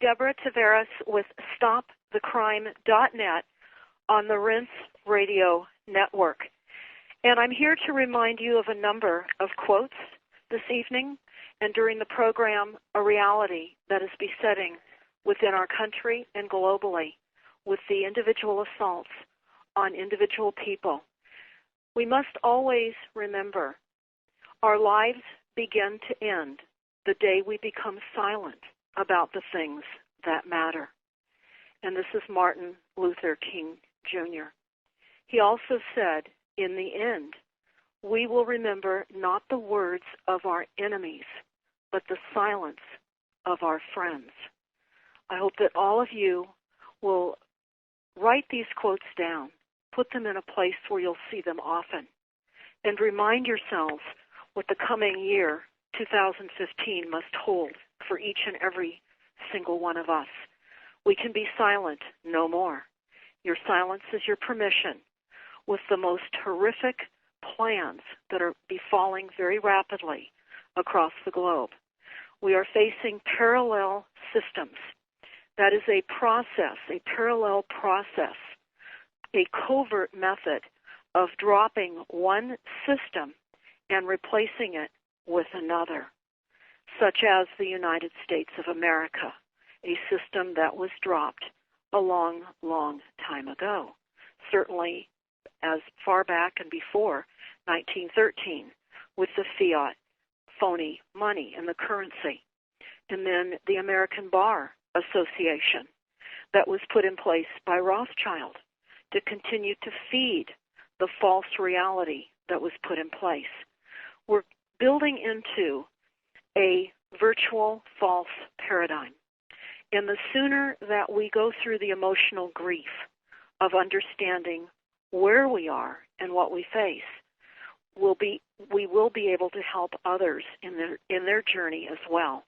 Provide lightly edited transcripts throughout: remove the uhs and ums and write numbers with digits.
Deborah Tavares with StopTheCrime.net on the Rense Radio Network. And I'm here to remind you of a number of quotes this evening and during the program, a reality that is besetting within our country and globally with the individual assaults on individual people. We must always remember our lives begin to end the day we become silent about the things that matter. And this is Martin Luther King Jr. He also said, in the end, we will remember not the words of our enemies, but the silence of our friends. I hope that all of you will write these quotes down, put them in a place where you'll see them often, and remind yourselves what the coming year, 2015, must hold for each and every single one of us. We can be silent no more. Your silence is your permission. With the most horrific plans that are befalling very rapidly across the globe, we are facing parallel systems. That is a process, a parallel process, a covert method of dropping one system and replacing it with another, such as the United States of America, a system that was dropped a long, long time ago, certainly as far back and before 1913 with the fiat phony money and the currency, and then the American Bar Association that was put in place by Rothschild to continue to feed the false reality that was put in place. We're building into a virtual false paradigm. And the sooner that we go through the emotional grief of understanding where we are and what we face, we will be able to help others in their journey as well.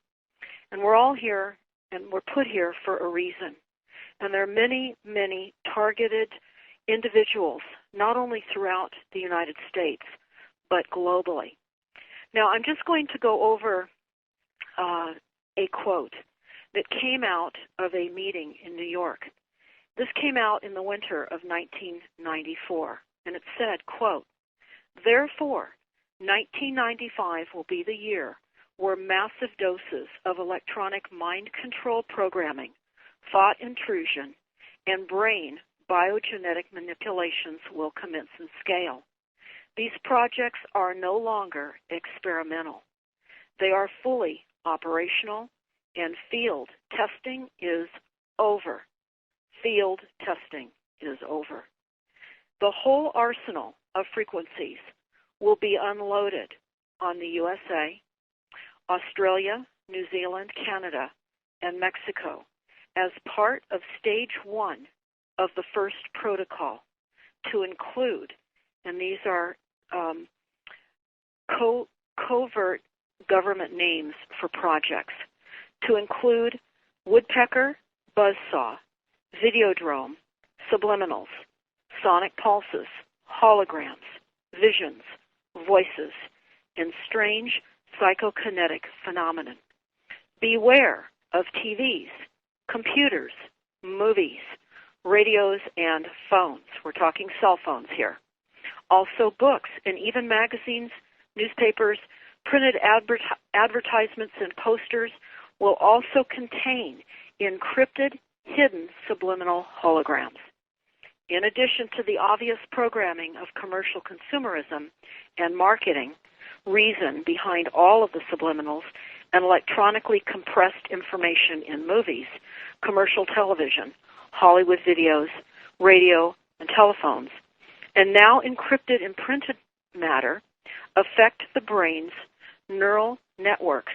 And we're all here, and we're put here for a reason. And there are many, many targeted individuals, not only throughout the United States, but globally. Now, I'm just going to go over a quote that came out of a meeting in New York. This came out in the winter of 1994, and it said, quote, "Therefore, 1995 will be the year where massive doses of electronic mind control programming, thought intrusion, and brain biogenetic manipulations will commence in scale. These projects are no longer experimental. They are fully operational, and field testing is over. Field testing is over. The whole arsenal of frequencies will be unloaded on the USA, Australia, New Zealand, Canada, and Mexico as part of stage one of the first protocol to include, and these are covert government names for projects, to include woodpecker, buzzsaw, videodrome, subliminals, sonic pulses, holograms, visions, voices, and strange psychokinetic phenomenon. Beware of TVs, computers, movies, radios, and phones. We're talking cell phones here. Also books and even magazines, newspapers, printed advertisements, and posters will also contain encrypted, hidden subliminal holograms. In addition to the obvious programming of commercial consumerism and marketing reason behind all of the subliminals and electronically compressed information in movies, commercial television, Hollywood videos, radio, and telephones, and now encrypted and printed matter affect the brain's neural networks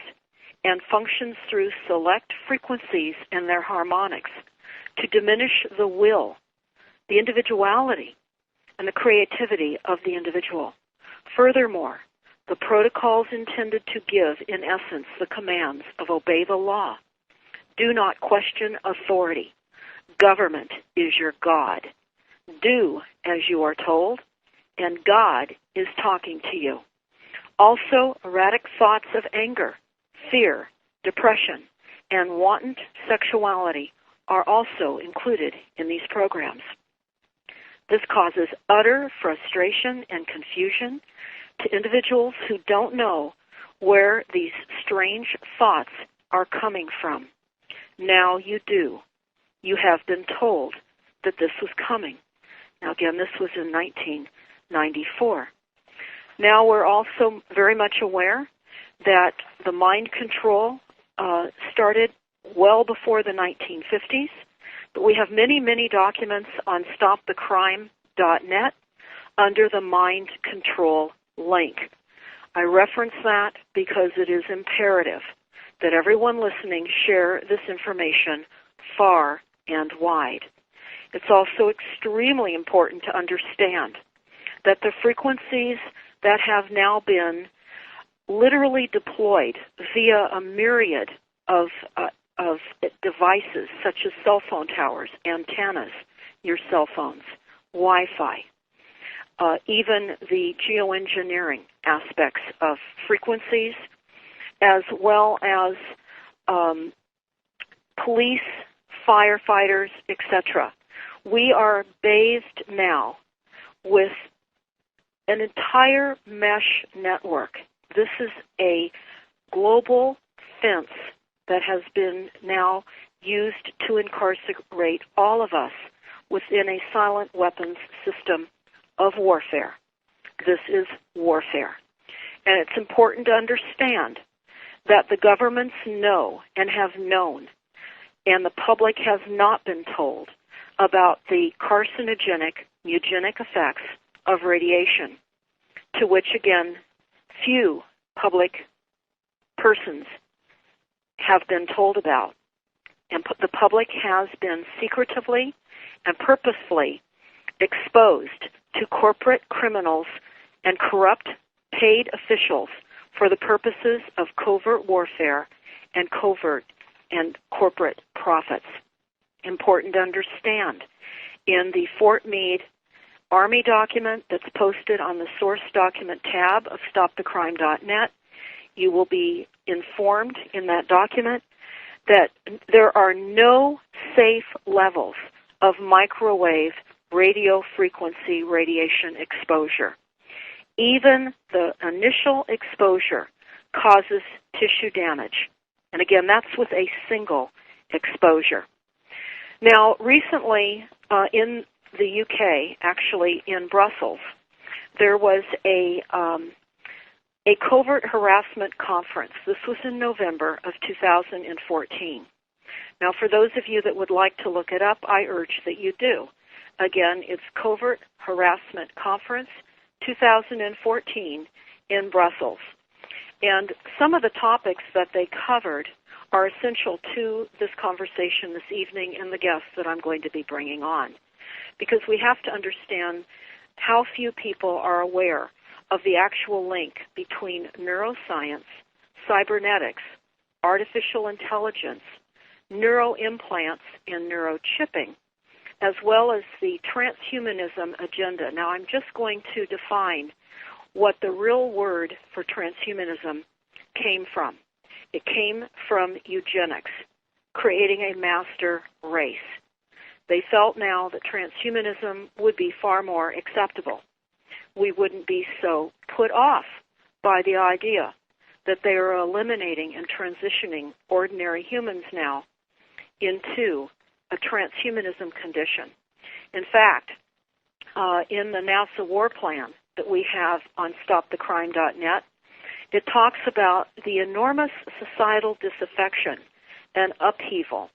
and functions through select frequencies and their harmonics to diminish the will, the individuality, and the creativity of the individual. Furthermore, the protocols intended to give, in essence, the commands of obey the law. Do not question authority. Government is your God. Do as you are told, and God is talking to you. Also, erratic thoughts of anger, fear, depression, and wanton sexuality are also included in these programs. This causes utter frustration and confusion to individuals who don't know where these strange thoughts are coming from. Now you do. You have been told that this was coming. Now again, this was in 1994. Now we're also very much aware that the mind control started well before the 1950s, but we have many, many documents on stopthecrime.net under the mind control link. I reference that because it is imperative that everyone listening share this information far and wide. It's also extremely important to understand that the frequencies that have now been literally deployed via a myriad of devices such as cell phone towers, antennas, your cell phones, Wi-Fi, even the geoengineering aspects of frequencies, as well as police, firefighters, etc. We are bathed now with an entire mesh network. This is a global fence that has been now used to incarcerate all of us within a silent weapons system of warfare. This is warfare. And it's important to understand that the governments know and have known, and the public has not been told about the carcinogenic, mutagenic effects of radiation, to which, again, few public persons have been told about. And the public has been secretively and purposefully exposed to corporate criminals and corrupt paid officials for the purposes of covert warfare and covert and corporate profits. Important to understand. In the Fort Meade Army document that's posted on the source document tab of stopthecrime.net, you will be informed in that document that there are no safe levels of microwave radio frequency radiation exposure. Even the initial exposure causes tissue damage. And again, that's with a single exposure. Now, recently in the UK, actually in Brussels, there was a covert harassment conference. This was in November of 2014. Now, for those of you that would like to look it up, I urge that you do. Again, it's Covert Harassment Conference 2014 in Brussels. And some of the topics that they covered are essential to this conversation this evening and the guests that I'm going to be bringing on, because we have to understand how few people are aware of the actual link between neuroscience, cybernetics, artificial intelligence, neuroimplants, and neurochipping, as well as the transhumanism agenda. Now, I'm just going to define what the real word for transhumanism came from. It came from eugenics, creating a master race. They felt now that transhumanism would be far more acceptable. We wouldn't be so put off by the idea that they are eliminating and transitioning ordinary humans now into a transhumanism condition. In fact, in the NASA war plan that we have on stopthecrime.net, it talks about the enormous societal disaffection and upheaval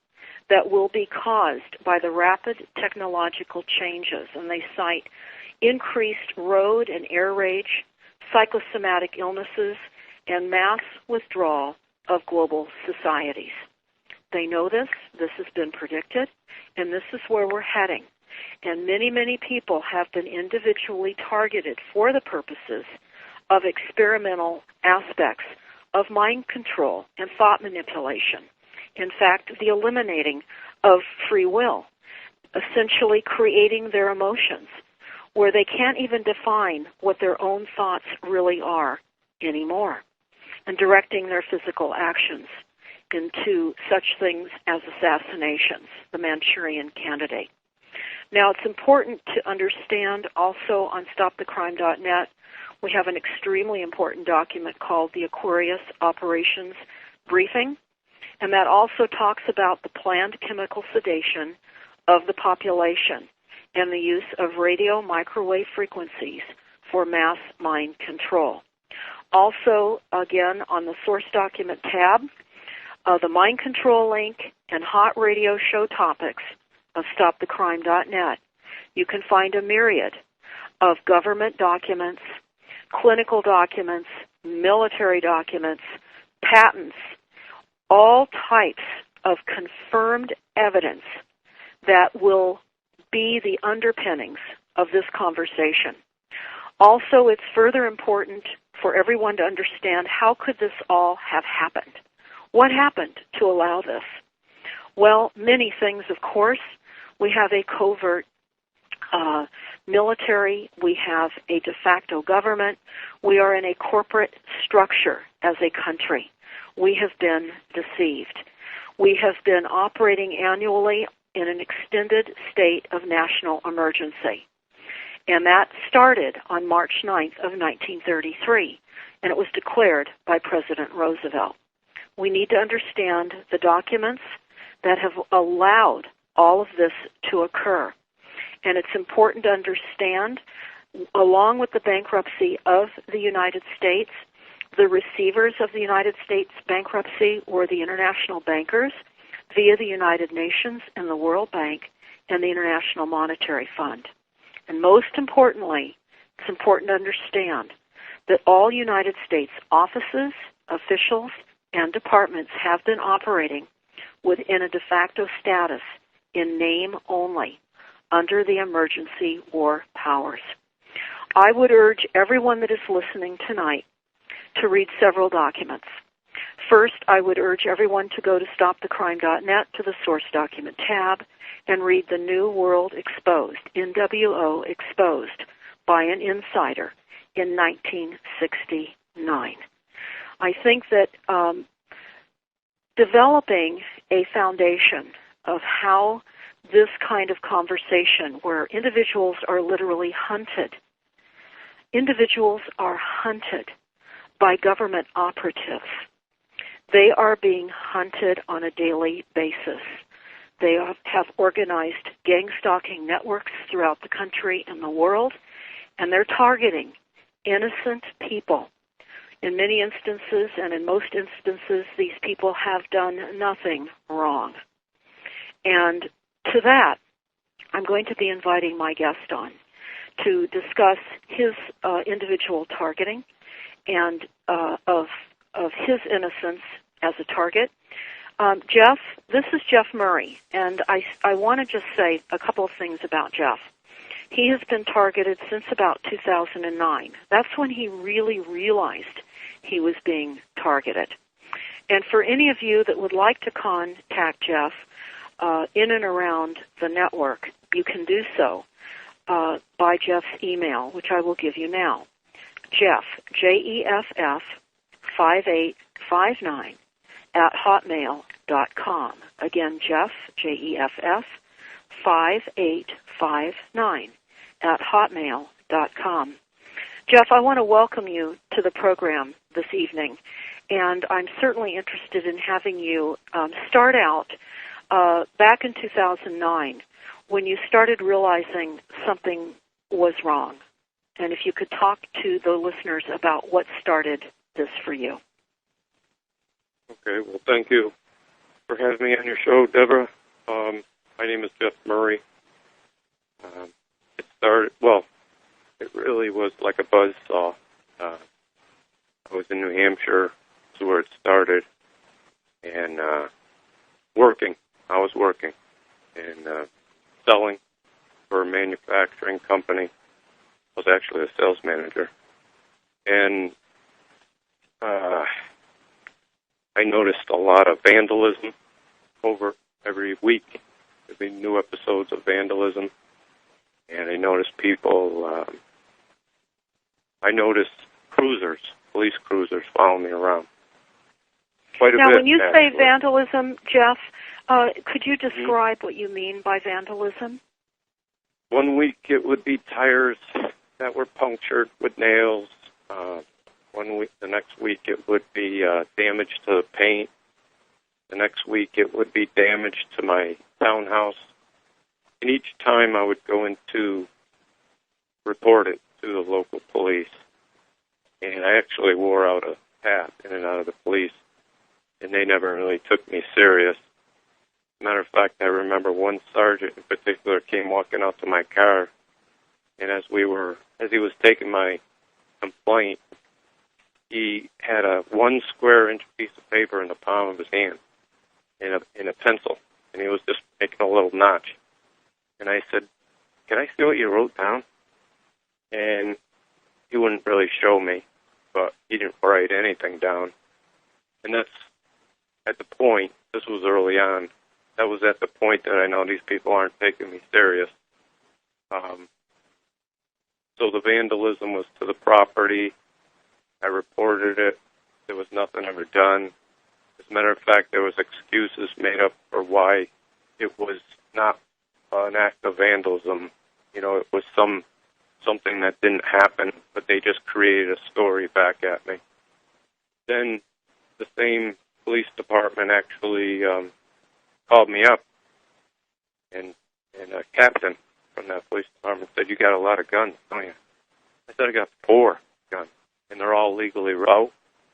that will be caused by the rapid technological changes. And they cite increased road and air rage, psychosomatic illnesses, and mass withdrawal of global societies. They know this. This has been predicted, and this is where we're heading. And many, many people have been individually targeted for the purposes of experimental aspects of mind control and thought manipulation. In fact, the eliminating of free will, essentially creating their emotions, where they can't even define what their own thoughts really are anymore, and directing their physical actions, into such things as assassinations, the Manchurian Candidate. Now, it's important to understand also on StopTheCrime.net, we have an extremely important document called the Aquarius Operations Briefing, and that also talks about the planned chemical sedation of the population and the use of radio microwave frequencies for mass mind control. Also, again, on the source document tab, the mind control link and hot radio show topics of StopTheCrime.net, you can find a myriad of government documents, clinical documents, military documents, patents, all types of confirmed evidence that will be the underpinnings of this conversation. Also, it's further important for everyone to understand how could this all have happened? What happened to allow this? Well, many things, of course. We have a covert military. We have a de facto government. We are in a corporate structure as a country. We have been deceived. We have been operating annually in an extended state of national emergency. And that started on March 9th of 1933, and it was declared by President Roosevelt. We need to understand the documents that have allowed all of this to occur. And it's important to understand, along with the bankruptcy of the United States, the receivers of the United States bankruptcy were the international bankers via the United Nations and the World Bank and the International Monetary Fund. And most importantly, it's important to understand that all United States offices, officials, and departments have been operating within a de facto status in name only under the emergency war powers. I would urge everyone that is listening tonight to read several documents. First, I would urge everyone to go to StopTheCrime.net to the Source Document tab and read The New World Exposed, NWO Exposed, by an insider in 1969. I think that developing a foundation of how this kind of conversation, where individuals are literally hunted, individuals are hunted by government operatives. They are being hunted on a daily basis. They have organized gang-stalking networks throughout the country and the world, and they're targeting innocent people. In many instances, and in most instances, these people have done nothing wrong. And to that, I'm going to be inviting my guest on to discuss his individual targeting and of his innocence as a target. Jeff, this is Jeff Murray, and I want to just say a couple of things about Jeff. He has been targeted since about 2009. That's when he really realized he was being targeted. And for any of you that would like to contact Jeff in and around the network, you can do so by Jeff's email, which I will give you now. Jeff, Jeff, 5859 at hotmail.com. Again, Jeff, Jeff, 5859 at hotmail.com. Jeff, I want to welcome you to the program this evening, and I'm certainly interested in having you start out back in 2009 when you started realizing something was wrong. And if you could talk to the listeners about what started this for you. Okay, well, thank you for having me on your show, Deborah. My name is Jeff Murray. It really was like a buzzsaw. I was in New Hampshire, that's where it started, and working. I was working and selling for a manufacturing company. I was actually a sales manager. And I noticed a lot of vandalism over every week. There'd be new episodes of vandalism. And I noticed people, I noticed cruisers, police cruisers following me around. quite a bit. Now, when you say actually. vandalism, Jeff, could you describe what you mean by vandalism? 1 week it would be tires that were punctured with nails. 1 week, the next week it would be damage to the paint. The next week it would be damage to my townhouse. And each time I would go in to report it to the local police. And I actually wore out a path in and out of the police, and they never really took me serious. Matter of fact, I remember one sergeant in particular came walking out to my car, and as he was taking my complaint, he had a 1 square inch piece of paper in the palm of his hand, in a pencil, and he was just making a little notch. And I said, "Can I see what you wrote down?" And he wouldn't really show me, but he didn't write anything down. And that's at the point, this was early on, that was at the point that I know these people aren't taking me serious. So the vandalism was to the property. I reported it. There was nothing ever done. As a matter of fact, there was excuses made up for why it was not an act of vandalism. You know, it was something that didn't happen, but they just created a story back at me. Then the same police department actually called me up, and a captain from that police department said, "You got a lot of guns, don't you?" I said, "I got 4 guns, and they're all legally raw.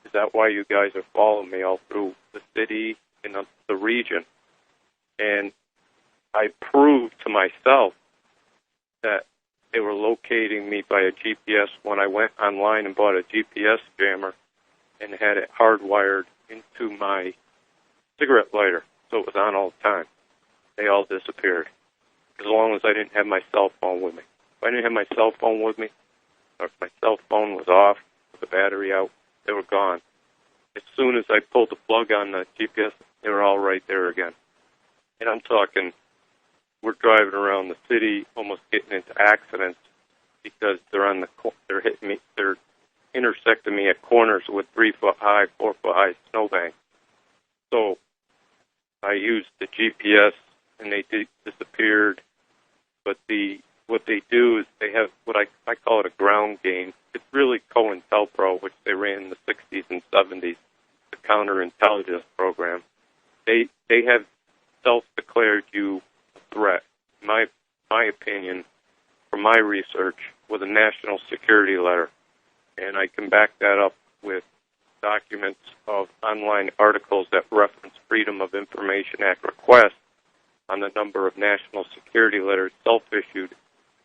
Is that why you guys are following me all through the city and the region?" And I proved to myself that they were locating me by a GPS when I went online and bought a GPS jammer and had it hardwired into my cigarette lighter, so it was on all the time. They all disappeared, as long as I didn't have my cell phone with me. If I didn't have my cell phone with me, or if my cell phone was off, with the battery out, they were gone. As soon as I pulled the plug on the GPS, they were all right there again. And I'm talking, we're driving around the city, almost getting into accidents because they're hitting me, they're intersecting me at corners with 3-foot high, 4-foot high snowbanks. So I used the GPS, and they disappeared. But what they do is they have what I call it a ground game. It's really COINTELPRO, which they ran in the 60s and 70s, the counterintelligence program. They have self-declared you a threat. My opinion, from my research, with a national security letter, and I can back that up with documents of online articles that reference Freedom of Information Act requests on the number of national security letters self-issued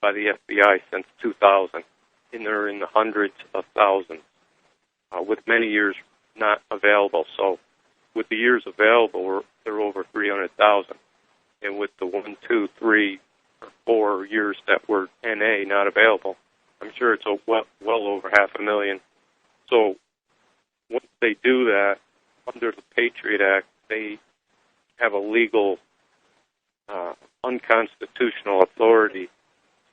by the FBI since 2000, and they're in the hundreds of thousands, with many years not available. So with the years available, they're over 300,000, and with the 1, 2, 3, or 4 years that were NA not available, I'm sure it's well over 500,000. So once they do that, under the Patriot Act, they have a legal, unconstitutional authority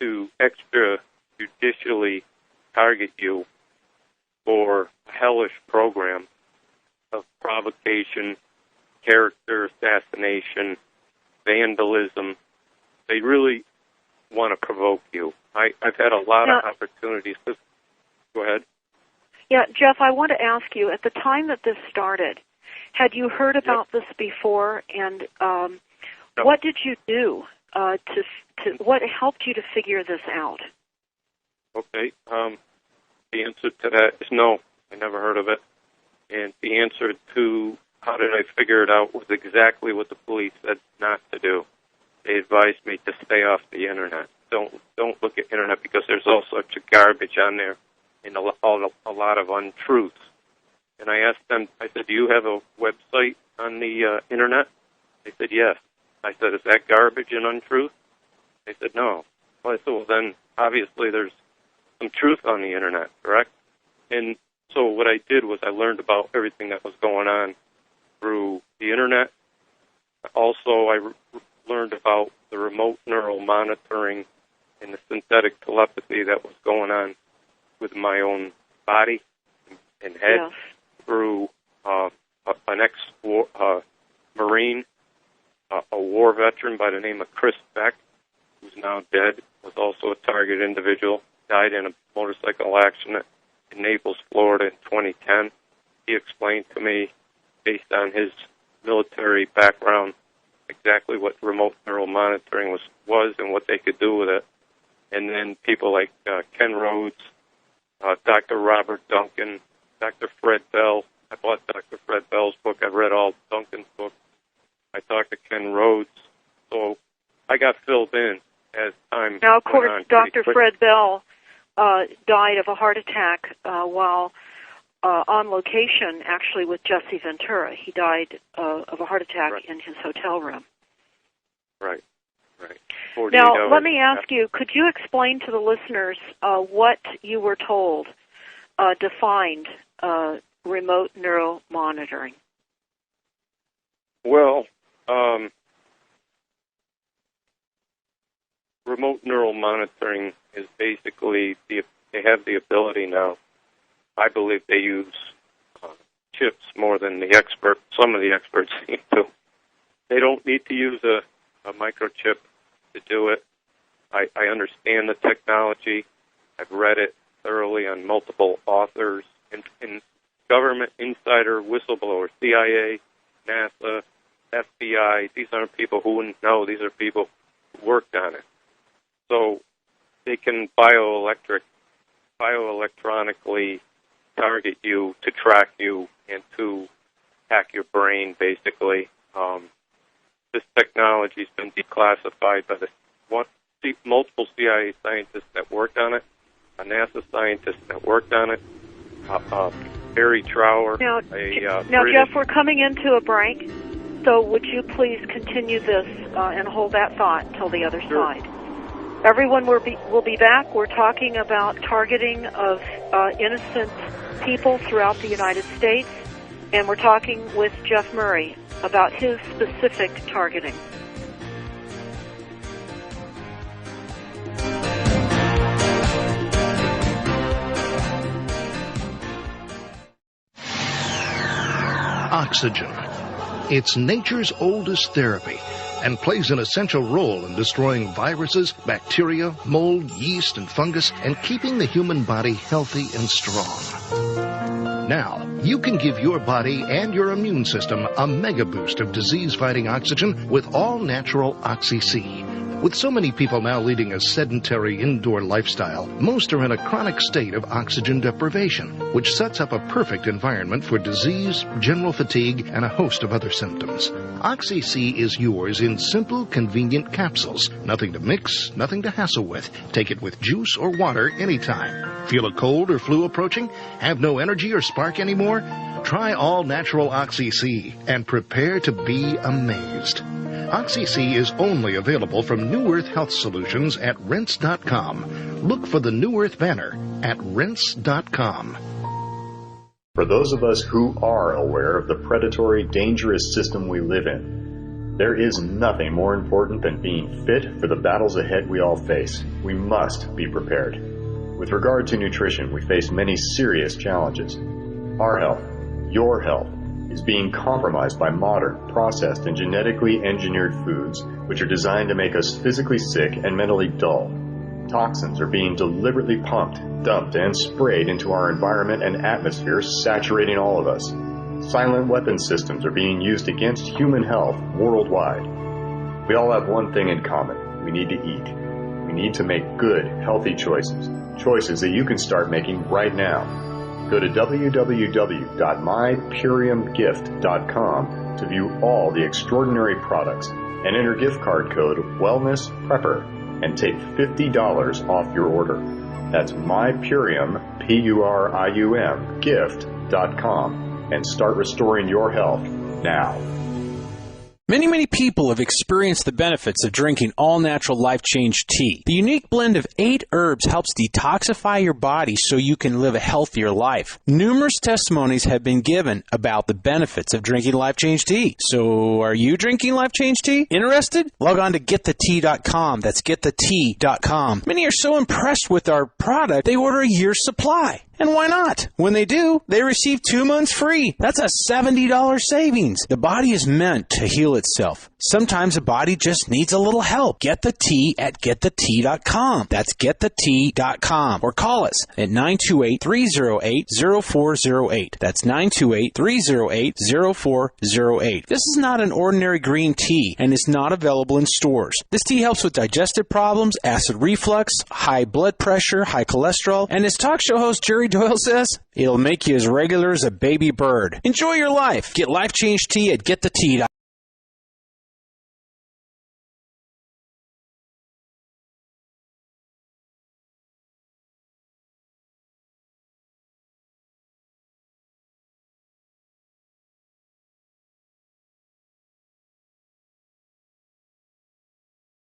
to extrajudicially target you for a hellish program of provocation, character assassination, vandalism. They really want to provoke you. I've had a lot of opportunities. Go ahead. Yeah, Jeff, I want to ask you, at the time that this started, had you heard about this before, and No. what did you do what helped you to figure this out? Okay. The answer to that is no. I never heard of it. And the answer to how did I figure it out was exactly what the police said not to do. They advised me to stay off the Internet. Don't look at Internet because there's all sorts of garbage on there and a lot of untruths. And I asked them, I said, "Do you have a website on the Internet?" They said, "Yes." I said, "Is that garbage and untruth?" They said, "No." Well, I said, "Well, then obviously there's some truth on the Internet, correct?" And so what I did was I learned about everything that was going on through the Internet. Also, I learned about the remote neural monitoring and the synthetic telepathy that was going on with my own body and head through an an ex-Marine, a war veteran by the name of Chris Beck, who's now dead, was also a target individual, died in a motorcycle accident in Naples, Florida in 2010. He explained to me, based on his military background, exactly what remote neural monitoring was and what they could do with it. And then people like Ken Rhodes, Dr. Robert Duncan, Dr. Fred Bell. I bought Dr. Fred Bell's book. I've read all Duncan's books. I talked to Ken Rhodes. So I got filled in as time Now, of course, went on. Dr. Fred Bell died of a heart attack while on location, actually, with Jesse Ventura. He died of a heart attack in his hotel room. Right. Now, let me ask you, could you explain to the listeners what you were told defined remote neural monitoring? Well, remote neural monitoring is basically, they have the ability now, I believe they use chips more than some of the experts seem to. They don't need to use a microchip to do it. I understand the technology. I've read it thoroughly on multiple authors and government insider whistleblowers, CIA, NASA, FBI. These aren't people who wouldn't know. These are people who worked on it. So they can bioelectronically target you to track you and to hack your brain, basically. This technology has been declassified by multiple CIA scientists that worked on it, a NASA scientist that worked on it, Barry Trower. Now, Jeff, we're coming into a break, so would you please continue this and hold that thought until the other side? Everyone will be back. We're talking about targeting of innocent people throughout the United States, and we're talking with Jeff Murray about his specific targeting. Oxygen. It's nature's oldest therapy and plays an essential role in destroying viruses, bacteria, mold, yeast, and fungus, and keeping the human body healthy and strong. Now, you can give your body and your immune system a mega boost of disease-fighting oxygen with all-natural Oxy-C. With so many people now leading a sedentary indoor lifestyle, most are in a chronic state of oxygen deprivation, which sets up a perfect environment for disease, general fatigue, and a host of other symptoms. Oxy-C is yours in simple, convenient capsules. Nothing to mix, nothing to hassle with. Take it with juice or water anytime. Feel a cold or flu approaching? Have no energy or spark anymore? Try all-natural Oxy-C and prepare to be amazed. Oxy-C is only available from New Earth Health Solutions at Rense.com. Look for the New Earth banner at Rense.com. For those of us who are aware of the predatory, dangerous system we live in, there is nothing more important than being fit for the battles ahead we all face. We must be prepared. With regard to nutrition, we face many serious challenges. Our health, your health, is being compromised by modern, processed, and genetically engineered foods which are designed to make us physically sick and mentally dull. Toxins are being deliberately pumped, dumped, and sprayed into our environment and atmosphere, saturating all of us. Silent weapon systems are being used against human health worldwide. We all have one thing in common. We need to eat. We need to make good, healthy choices. Choices that you can start making right now. Go to www.mypuriumgift.com to view all the extraordinary products and enter gift card code WELLNESSPREPPER and take $50 off your order. That's mypurium, P-U-R-I-U-M, gift.com and start restoring your health now. Many people have experienced the benefits of drinking all-natural Life Change tea. The unique blend of 8 herbs helps detoxify your body so you can live a healthier life. Numerous testimonies have been given about the benefits of drinking Life Change tea. So, are you drinking Life Change tea? Interested? Log on to getthetea.com. That's getthetea.com. Many are so impressed with our product, they order a year's supply. And why not? When they do, they receive 2 months free. That's a $70 savings. The body is meant to heal itself. Sometimes the body just needs a little help. Get the tea at getthetea.com. That's getthetea.com. Or call us at 928-308-0408. That's 928-308-0408. This is not an ordinary green tea and is not available in stores. This tea helps with digestive problems, acid reflux, high blood pressure, high cholesterol, and as talk show host Jerry Doyle says, it'll make you as regular as a baby bird. Enjoy your life. Get Life Change Tea at getthetea.com.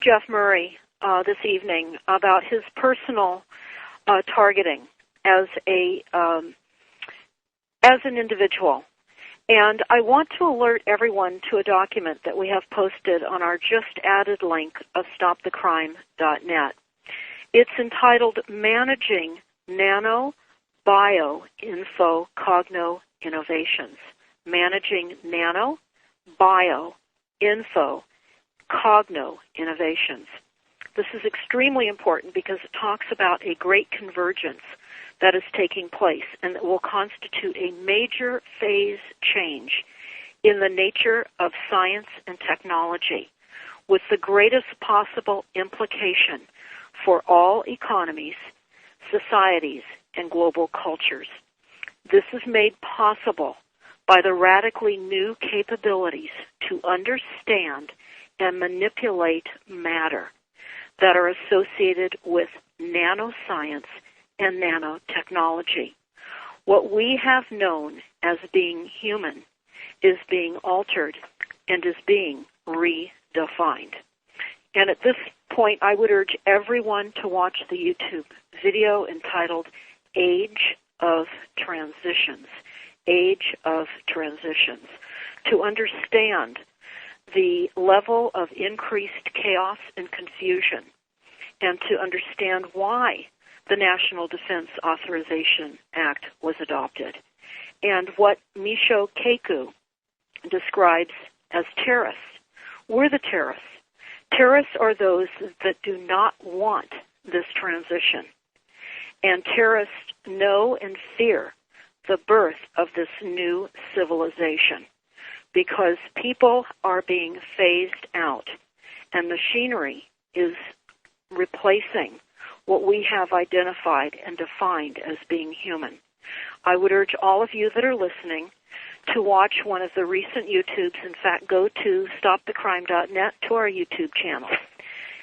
Jeff Murray this evening about his personal targeting as an individual. And I want to alert everyone to a document that we have posted on our just added link of stopthecrime.net. It's entitled Managing Nano Bio Info Cogno Innovations. Managing Nano Bio Info Cogno Innovations. This is extremely important because it talks about a great convergence that is taking place and that will constitute a major phase change in the nature of science and technology with the greatest possible implication for all economies, societies, and global cultures. This is made possible by the radically new capabilities to understand and manipulate matter that are associated with nanoscience and nanotechnology. What we have known as being human is being altered and is being redefined. And at this point, I would urge everyone to watch the YouTube video entitled Age of Transitions, Age of Transitions, to understand the level of increased chaos and confusion and to understand why the National Defense Authorization Act was adopted and what Michio Kaku describes as terrorists. We're the terrorists. Terrorists are those that do not want this transition. And terrorists know and fear the birth of this new civilization because people are being phased out and machinery is replacing what we have identified and defined as being human. I would urge all of you that are listening to watch one of the recent YouTubes. In fact, go to stopthecrime.net to our YouTube channel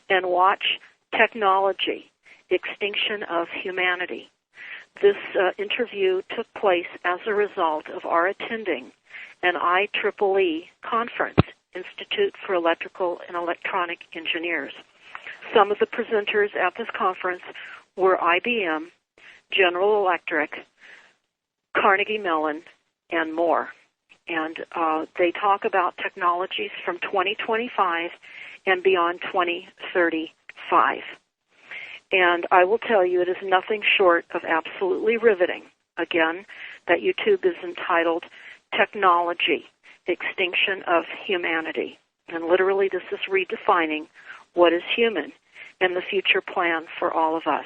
and watch Technology, Extinction of Humanity. This interview took place as a result of our attending an IEEE conference, Institute for Electrical and Electronic Engineers. Some of the presenters at this conference were IBM, General Electric, Carnegie Mellon, and more. And they talk about technologies from 2025 and beyond 2035. And I will tell you, it is nothing short of absolutely riveting. Again, that YouTube is entitled Technology, Extinction of Humanity. And literally this is redefining what is human and the future plan for all of us.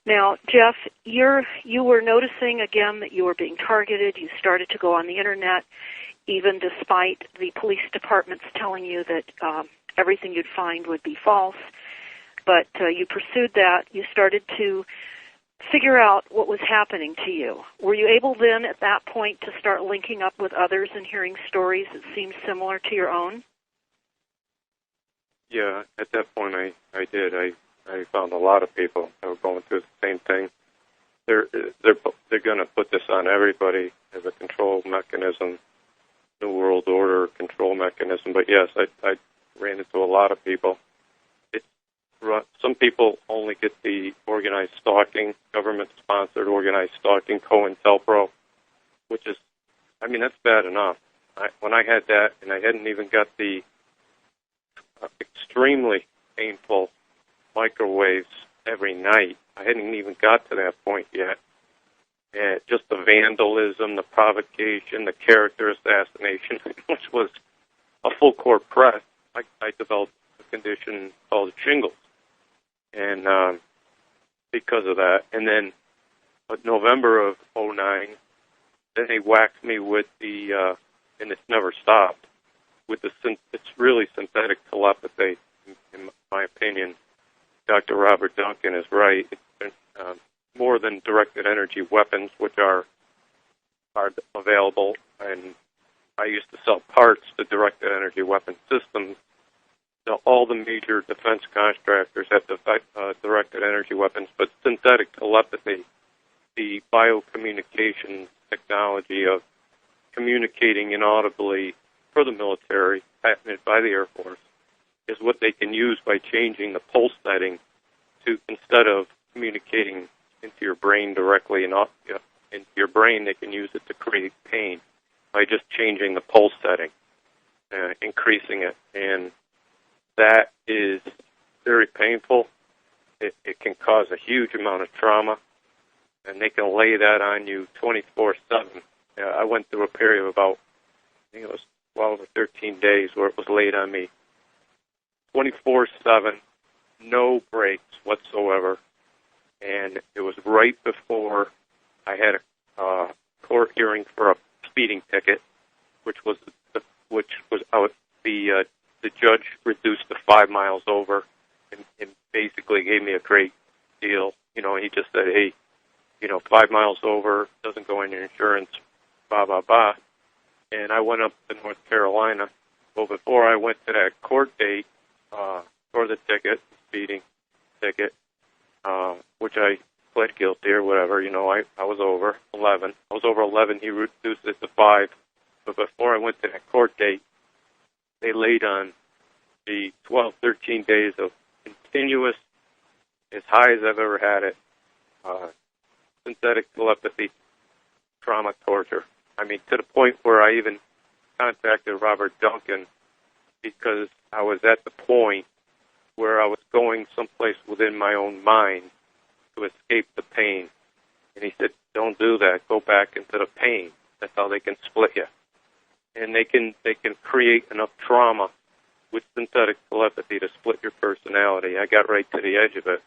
Now, Jeff, you were noticing again that you were being targeted. You started to go on the Internet, even despite the police departments telling you that everything you'd find would be false. But you pursued that. You started to figure out what was happening to you. Were you able then at that point to start linking up with others and hearing stories that seemed similar to your own? Yeah, at that point I did. I found a lot of people that were going through the same thing. They're going to put this on everybody as a control mechanism, New World Order control mechanism. But yes, I ran into a lot of people. Some people only get the organized stalking, government-sponsored organized stalking, COINTELPRO, which is, I mean, that's bad enough. When I had that, and I hadn't even got the extremely painful microwaves every night, I hadn't even got to that point yet. and just the vandalism, the provocation, the character assassination, which was a full court press. I developed a condition called shingles, and because of that. And then November of '09, then they whacked me with the, and it's never stopped, with it's really synthetic telepathy, in my opinion. Dr. Robert Duncan is right. It's been, more than directed energy weapons, which are available, and I used to sell parts to directed energy weapon systems. So all the major defense contractors have directed energy weapons, but synthetic telepathy, the biocommunications technology of communicating inaudibly for the military, patented by the Air Force, is what they can use by changing the pulse setting to, instead of communicating into your brain directly and into your brain, they can use it to create pain by just changing the pulse setting, increasing it. And that is very painful. It can cause a huge amount of trauma, and they can lay that on you 24/7. I went through a period of about, I think it was 12 or 13 days where it was laid on me 24/7, no breaks whatsoever. And it was right before I had a court hearing for a speeding ticket, which was out. The judge reduced to 5 miles over, and basically gave me a great deal. You know, he just said, hey, 5 miles over doesn't go in your insurance, blah blah blah. And I went up to North Carolina. Well, before I went to that court date for the ticket, speeding ticket, which I pled guilty or whatever, I was over 11. I was over 11. He reduced it to 5. But before I went to that court date, they laid on the 12, 13 days of continuous, as high as I've ever had it, synthetic telepathy, trauma, torture. I mean, to the point where I even contacted Robert Duncan because I was at the point where I was going someplace within my own mind to escape the pain. And he said, don't do that. Go back into the pain. That's how they can split you. And they can create enough trauma with synthetic telepathy to split your personality. I got right to the edge of it.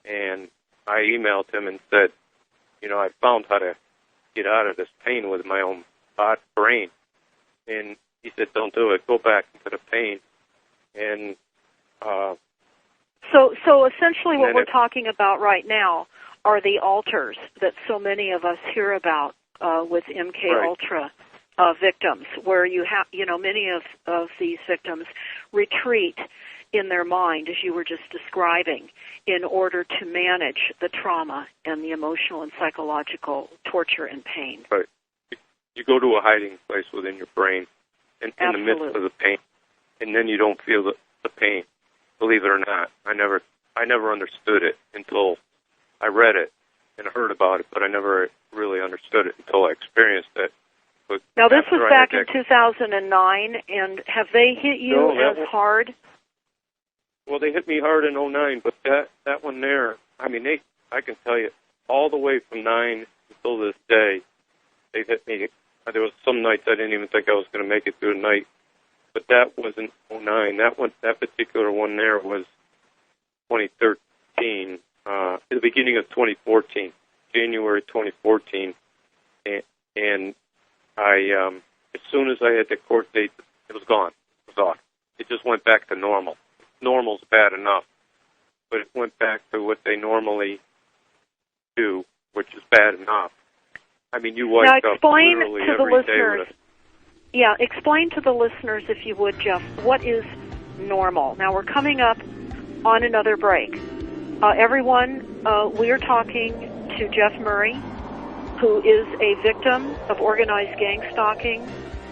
And I emailed him and said, I found how to get out of this pain with my own brain. And he said, don't do it. Go back into the pain. And So essentially what we're talking about right now are the altars that so many of us hear about with MK Ultra victims, where you have, many of these victims retreat in their mind, as you were just describing, in order to manage the trauma and the emotional and psychological torture and pain. Right. You go to a hiding place within your brain in the midst of the pain, and then you don't feel the pain. Believe it or not, I never understood it until I read it and heard about it, but I never really understood it until I experienced it. But now, this was back in 2009, and have they hit you as hard? Well, they hit me hard in 2009, but that one there, I mean, I can tell you, all the way from 9 until this day, they hit me. There was some nights I didn't even think I was going to make it through the night, but that wasn't 2009. That particular one there was 2013, the beginning of 2014, January 2014, and I, as soon as I had the court date, it was gone. It was off. It just went back to normal. Normal's bad enough, but it went back to what they normally do, which is bad enough. I mean, you wake up literally every day with a... explain to the listeners, if you would, Jeff, what is normal? Now, we're coming up on another break. Everyone, we are talking to Jeff Murray, who is a victim of organized gang stalking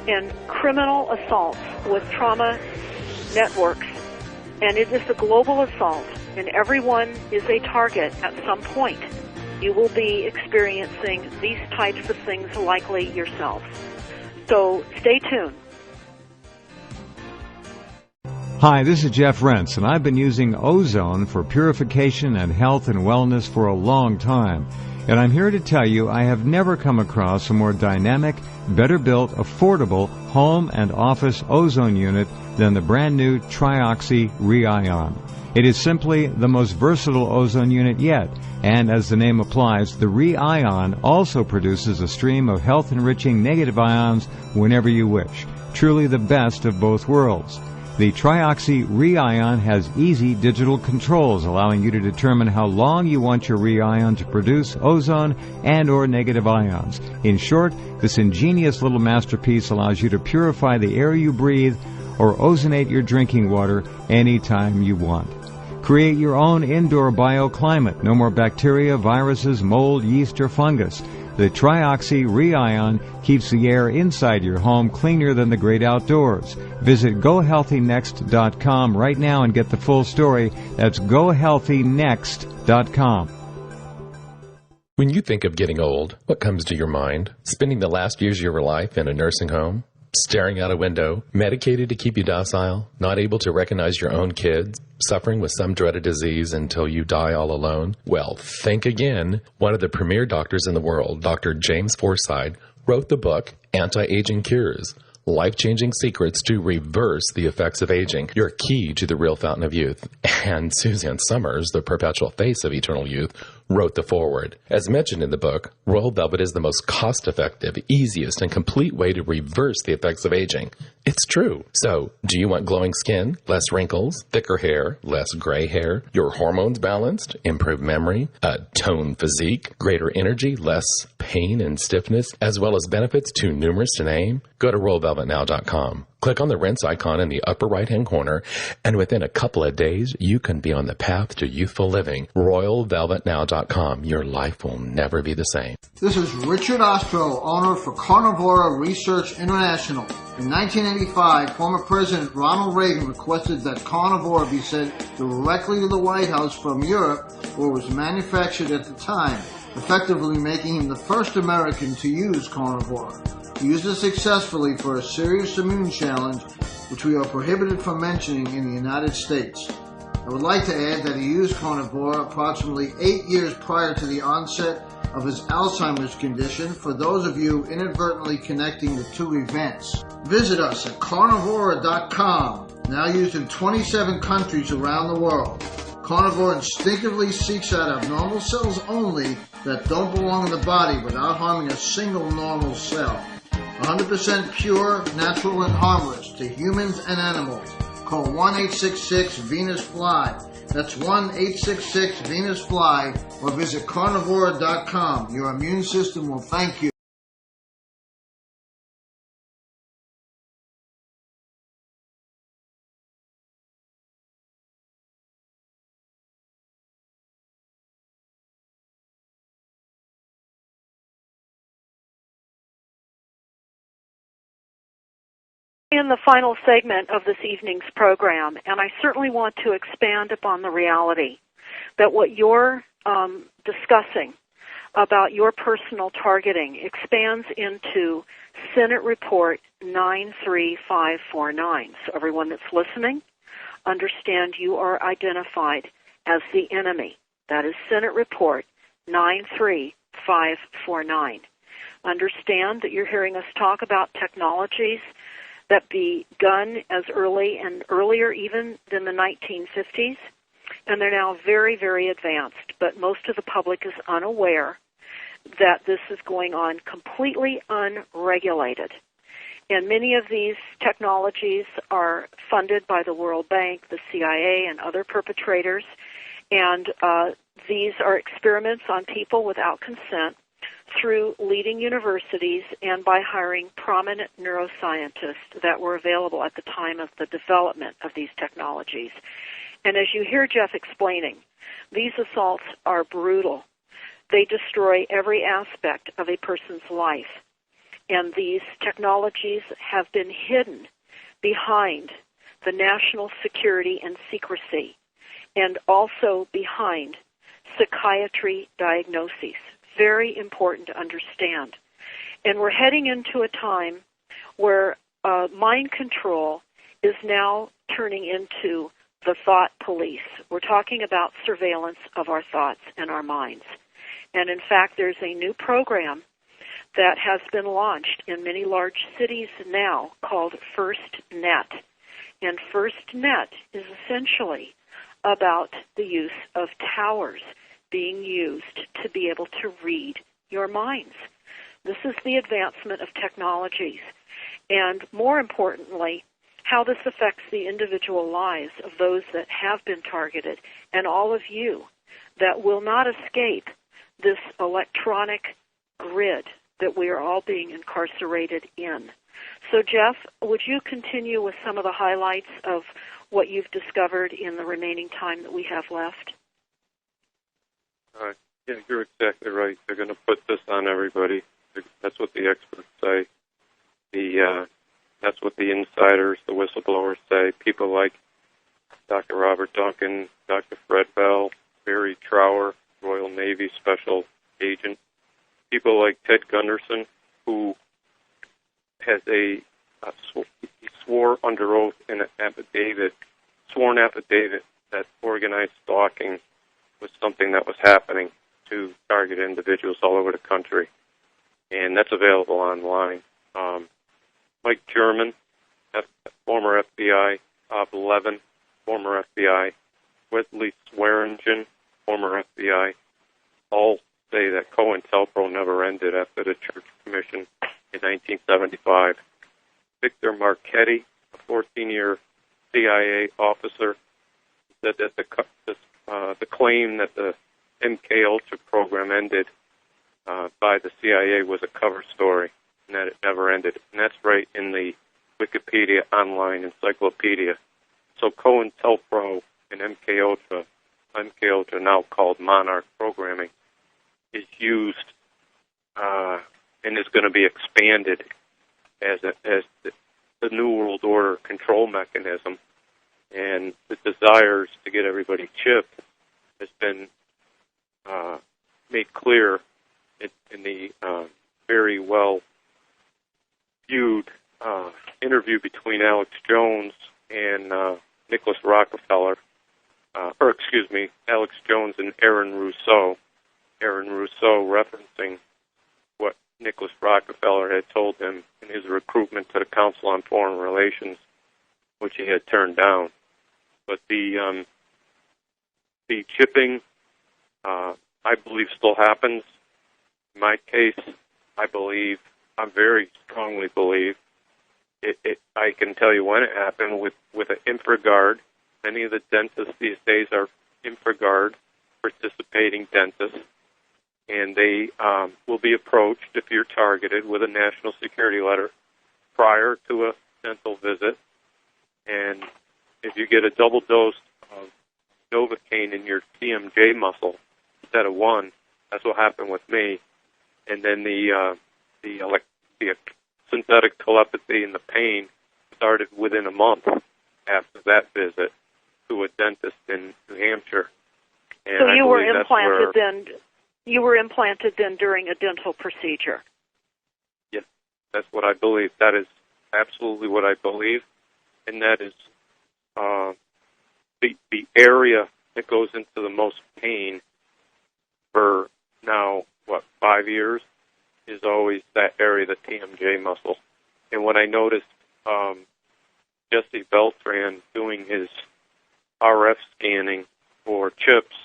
and criminal assaults with trauma networks. And it is a global assault, and everyone is a target at some point. You will be experiencing these types of things likely yourself. So stay tuned. Hi, this is Jeff Rense, and I've been using ozone for purification and health and wellness for a long time. And I'm here to tell you I have never come across a more dynamic, better built, affordable home and office ozone unit than the brand new Trioxy Re-Ion. It is simply the most versatile ozone unit yet, and as the name applies, the Re-Ion also produces a stream of health-enriching negative ions whenever you wish. Truly the best of both worlds. The Trioxy Re-Ion has easy digital controls, allowing you to determine how long you want your Re-Ion to produce ozone and or negative ions. In short, this ingenious little masterpiece allows you to purify the air you breathe or ozonate your drinking water anytime you want. Create your own indoor bioclimate. No more bacteria, viruses, mold, yeast, or fungus. The Trioxy Re-Ion keeps the air inside your home cleaner than the great outdoors. Visit GoHealthyNext.com right now and get the full story. That's GoHealthyNext.com. When you think of getting old, what comes to your mind? Spending the last years of your life in a nursing home? Staring out a window, medicated to keep you docile, not able to recognize your own kids, suffering with some dreaded disease until you die all alone? Well, think again. One of the premier doctors in the world, Dr. James Forsythe, wrote the book Anti-Aging Cures, Life-Changing Secrets to Reverse the Effects of Aging, your key to the real fountain of youth. And Suzanne Summers, the perpetual face of eternal youth, wrote the foreword. As mentioned in the book, Royal Velvet is the most cost-effective, easiest, and complete way to reverse the effects of aging. It's true. So, do you want glowing skin, less wrinkles, thicker hair, less gray hair, your hormones balanced, improved memory, a toned physique, greater energy, less pain and stiffness, as well as benefits too numerous to name? Go to RoyalVelvetNow.com. Click on the Rense icon in the upper right-hand corner, and within a couple of days, you can be on the path to youthful living. RoyalVelvetNow.com. Your life will never be the same. This is Richard Ostro, owner for Carnivora Research International. In 1985, former President Ronald Reagan requested that Carnivora be sent directly to the White House from Europe, where it was manufactured at the time, effectively making him the first American to use Carnivora. He used it successfully for a serious immune challenge, which we are prohibited from mentioning in the United States. I would like to add that he used Carnivora approximately 8 years prior to the onset of his Alzheimer's condition, for those of you inadvertently connecting the two events. Visit us at Carnivora.com, now used in 27 countries around the world. Carnivore instinctively seeks out abnormal cells only that don't belong in the body without harming a single normal cell. 100% pure, natural, and harmless to humans and animals. Call 1-866-VENUS-FLY. That's 1-866-VENUS-FLY, or visit Carnivora.com. Your immune system will thank you. In the final segment of this evening's program, and I certainly want to expand upon the reality that what you're discussing about your personal targeting expands into Senate Report 93549. So everyone that's listening, understand you are identified as the enemy. That is Senate Report 93549. Understand that you're hearing us talk about technologies that begun as early and earlier even than the 1950s, and they're now very, very advanced. But most of the public is unaware that this is going on completely unregulated. And many of these technologies are funded by the World Bank, the CIA, and other perpetrators, and these are experiments on people without consent through leading universities and by hiring prominent neuroscientists that were available at the time of the development of these technologies. And as you hear Jeff explaining, these assaults are brutal. They destroy every aspect of a person's life. And these technologies have been hidden behind the national security and secrecy, and also behind psychiatry diagnoses. Very important to understand. And we're heading into a time where mind control is now turning into the thought police. We're talking about surveillance of our thoughts and our minds. And in fact, there's a new program that has been launched in many large cities now called FirstNet. And FirstNet is essentially about the use of towers being used to be able to read your minds. This is the advancement of technologies. And more importantly, how this affects the individual lives of those that have been targeted and all of you that will not escape this electronic grid that we are all being incarcerated in. So, Jeff, would you continue with some of the highlights of what you've discovered in the remaining time that we have left? Yeah, you're exactly right. They're going to put this on everybody. That's what the experts say. That's what the insiders, the whistleblowers say. People like Dr. Robert Duncan, Dr. Fred Bell, Barry Trower, Royal Navy Special Agent. People like Ted Gunderson, who has he swore under oath in an sworn affidavit that organized stalking was something that was happening to target individuals all over the country. And that's available online. Mike German, former FBI, Bob Levin, former FBI, Wesley Swearingen, former FBI, all say that COINTELPRO never ended after the Church Commission in 1975. Victor Marchetti, a 14-year CIA officer, said that the claim that the MK Ultra program ended by the CIA was a cover story, and that it never ended. And that's right in the Wikipedia online encyclopedia. So COINTELPRO and MK Ultra, now called Monarch programming, is used and is going to be expanded as the New World Order control mechanism. And the desires to get everybody chipped has been made clear in the very well viewed interview between Alex Jones and Nicholas Rockefeller, Alex Jones and Aaron Rousseau. Aaron Rousseau referencing what Nicholas Rockefeller had told him in his recruitment to the Council on Foreign Relations, which he had turned down. But the chipping, I believe, still happens. In my case, I very strongly believe, I can tell you when it happened with an InfraGard. Many of the dentists these days are InfraGard participating dentists, and they will be approached if you're targeted with a national security letter prior to a dental visit. And if you get a double dose of Novocaine in your TMJ muscle instead of one, that's what happened with me. And then the synthetic telepathy and the pain started within a month after that visit to a dentist in New Hampshire. And so you were implanted then. You were implanted then during a dental procedure. Yes, that's what I believe. That is absolutely what I believe, and that is the area that goes into the most pain for now, 5 years, is always that area, the TMJ muscle. And what I noticed, Jesse Beltran doing his RF scanning for chips,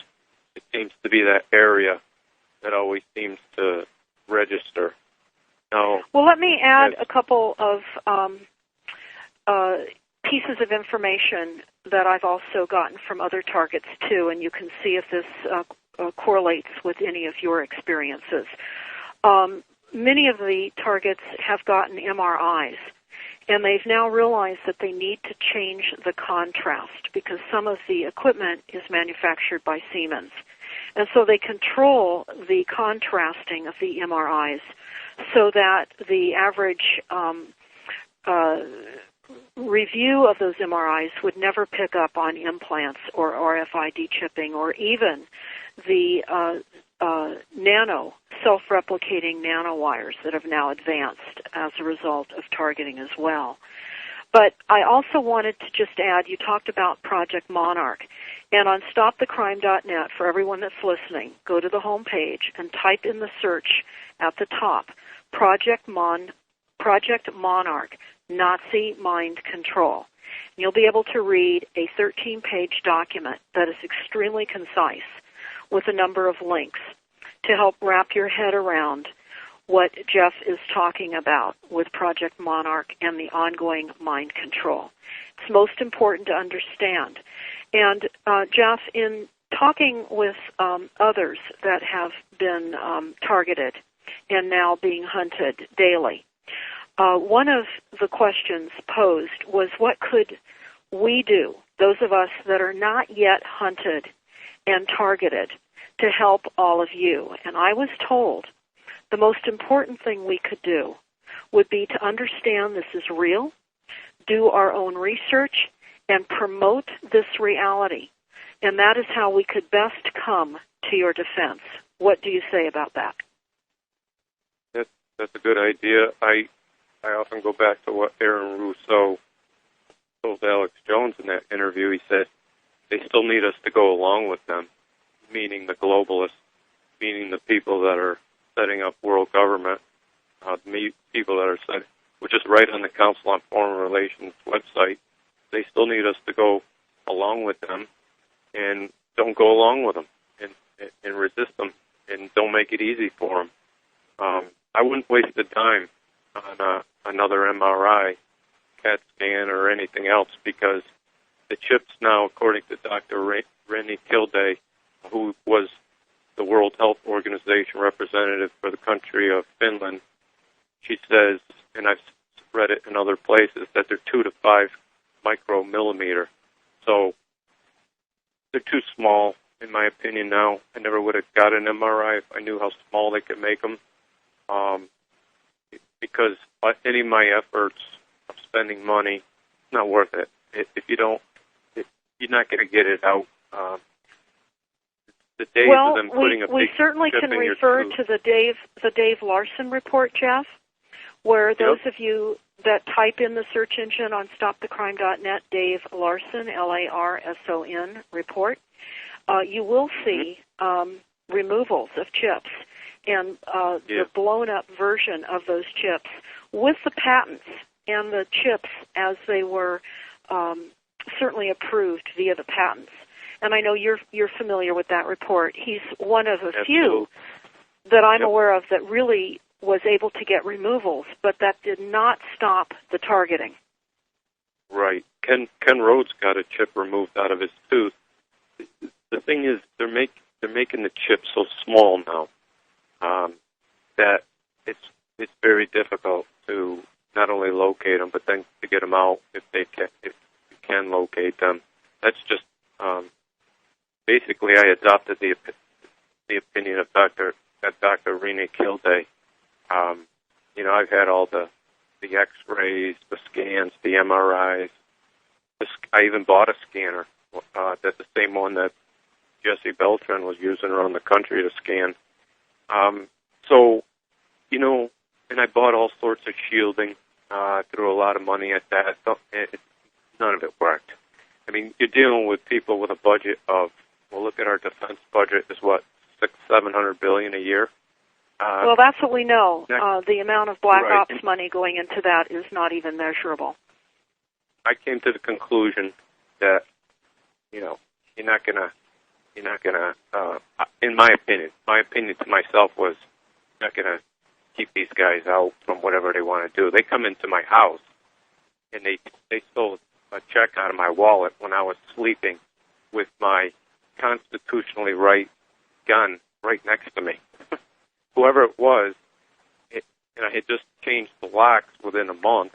it seems to be that area that always seems to register. Now, well, let me add a couple of pieces of information that I've also gotten from other targets, too, and you can see if this correlates with any of your experiences. Many of the targets have gotten MRIs, and they've now realized that they need to change the contrast because some of the equipment is manufactured by Siemens. And so they control the contrasting of the MRIs so that the average review of those MRIs would never pick up on implants or RFID chipping or even the self-replicating nanowires that have now advanced as a result of targeting as well. But I also wanted to just add, you talked about Project Monarch. And on stopthecrime.net, for everyone that's listening, go to the home page and type in the search at the top, Project Monarch, Nazi Mind Control. And you'll be able to read a 13-page document that is extremely concise with a number of links to help wrap your head around what Jeff is talking about with Project Monarch and the ongoing mind control. It's most important to understand. And, Jeff, in talking with others that have been targeted and now being hunted daily, one of the questions posed was, what could we do, those of us that are not yet hunted and targeted, to help all of you? And I was told the most important thing we could do would be to understand this is real, do our own research, and promote this reality. And that is how we could best come to your defense. What do you say about that? That's a good idea. I often go back to what Aaron Rousseau told Alex Jones in that interview. He said they still need us to go along with them, meaning the globalists, meaning the people that are setting up world government, people that are setting, which is right on the Council on Foreign Relations website. They still need us to go along with them, and don't go along with them, and resist them, and don't make it easy for them. I wouldn't waste the time on another MRI, CAT scan, or anything else, because the chips now, according to Dr. Rense Kilday, who was the World Health Organization representative for the country of Finland, she says, and I've read it in other places, that they're 2 to 5 micromillimeter. So they're too small, in my opinion now. I never would have got an MRI if I knew how small they could make them. Because any of my efforts of spending money, it's not worth it. If you don't, you're not going to get it out. The days of them putting a big we certainly chip can in your refer tooth. to the Dave Larson report, Jeff, where those of you that type in the search engine on stopthecrime.net, Dave Larson, Larson report, you will see removals of chips and the blown-up version of those chips with the patents and the chips as they were certainly approved via the patents. And I know you're familiar with that report. He's one of a few that I'm aware of that really was able to get removals, but that did not stop the targeting. Right. Ken Rhodes got a chip removed out of his tooth. The thing is, they're making the chip so small now that it's very difficult to not only locate them, but then to get them out if you can locate them. That's just basically, I adopted the opinion of Dr. Rense Kilday. I've had all the X-rays, the scans, the MRIs. I even bought a scanner. That's the same one that Jesse Beltran was using around the country to scan. And I bought all sorts of shielding, threw a lot of money at that. None of it worked. I mean, you're dealing with people with a budget of, well, look at our defense budget is what, $600-700 billion a year. Well, that's what we know. The amount of black ops money going into that is not even measurable. I came to the conclusion that, you're not gonna, in my opinion to myself was, you're not gonna keep these guys out from whatever they want to do. They come into my house and they stole a check out of my wallet when I was sleeping with my constitutionally right gun right next to me. Whoever it was, and I had just changed the locks within a month,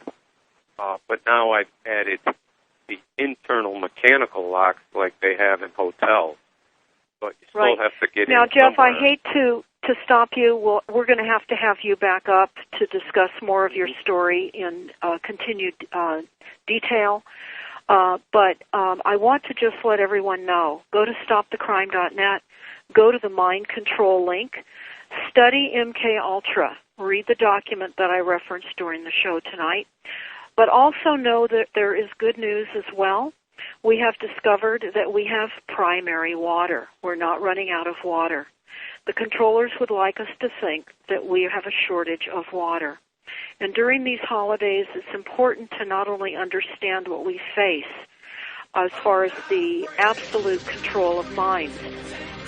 but now I've added the internal mechanical locks like they have in hotels. But you still have to get in. Now, Jeff, somewhere. I hate to stop you. We're going to have you back up to discuss more of your story in continued detail. But I want to just let everyone know, go to stopthecrime.net, go to the mind control link, study MK Ultra, read the document that I referenced during the show tonight, But also know that there is good news as well. We have discovered that we have primary water. We're not running out of water. The controllers would like us to think that we have a shortage of water. And during these holidays, it's important to not only understand what we face as far as the absolute control of minds,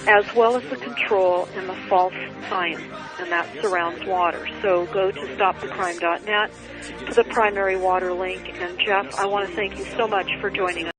as well as the control in the false science, and that surrounds water. So go to stopthecrime.net to the primary water link. And Jeff, I want to thank you so much for joining us.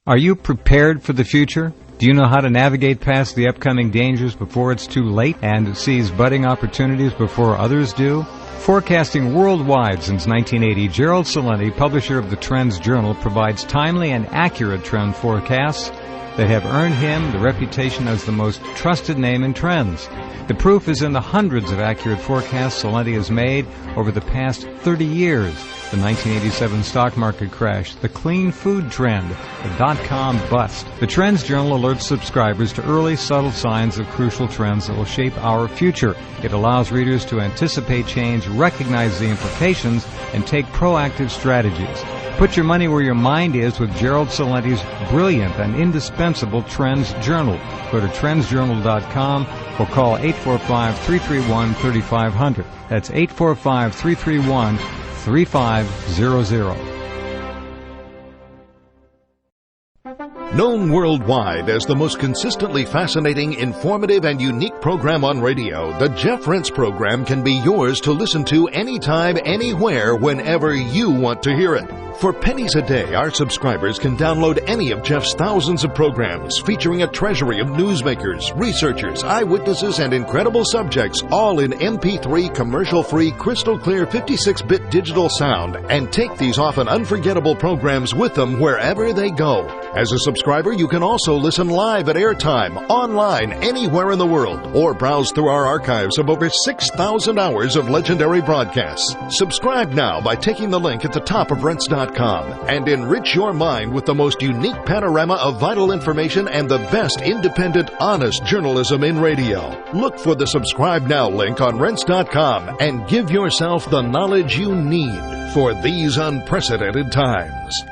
Are you prepared for the future? Do you know how to navigate past the upcoming dangers before it's too late and seize budding opportunities before others do? Forecasting worldwide since 1980, Gerald Celente, publisher of the Trends Journal, provides timely and accurate trend forecasts that have earned him the reputation as the most trusted name in trends. The proof is in the hundreds of accurate forecasts Celente has made over the past 30 years. The 1987 stock market crash, the clean food trend, the dot-com bust. The Trends Journal alerts subscribers to early, subtle signs of crucial trends that will shape our future. It allows readers to anticipate change, recognize the implications, and take proactive strategies. Put your money where your mind is with Gerald Celente's brilliant and indispensable Trends Journal. Go to trendsjournal.com or call 845-331-3500. That's 845-331-3500. Known worldwide as the most consistently fascinating, informative, and unique program on radio, the Jeff Rense program can be yours to listen to anytime, anywhere, whenever you want to hear it. For pennies a day, our subscribers can download any of Jeff's thousands of programs featuring a treasury of newsmakers, researchers, eyewitnesses, and incredible subjects, all in MP3 commercial-free, crystal-clear 56-bit digital sound, and take these often unforgettable programs with them wherever they go. As a subscriber, you can also listen live at airtime, online, anywhere in the world, or browse through our archives of over 6,000 hours of legendary broadcasts. Subscribe now by taking the link at the top of Rense.com and enrich your mind with the most unique panorama of vital information and the best independent, honest journalism in radio. Look for the Subscribe Now link on Rense.com and give yourself the knowledge you need for these unprecedented times.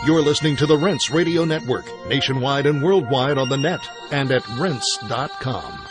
You're listening to the Rense Radio Network, nationwide and worldwide on the net and at Rense.com.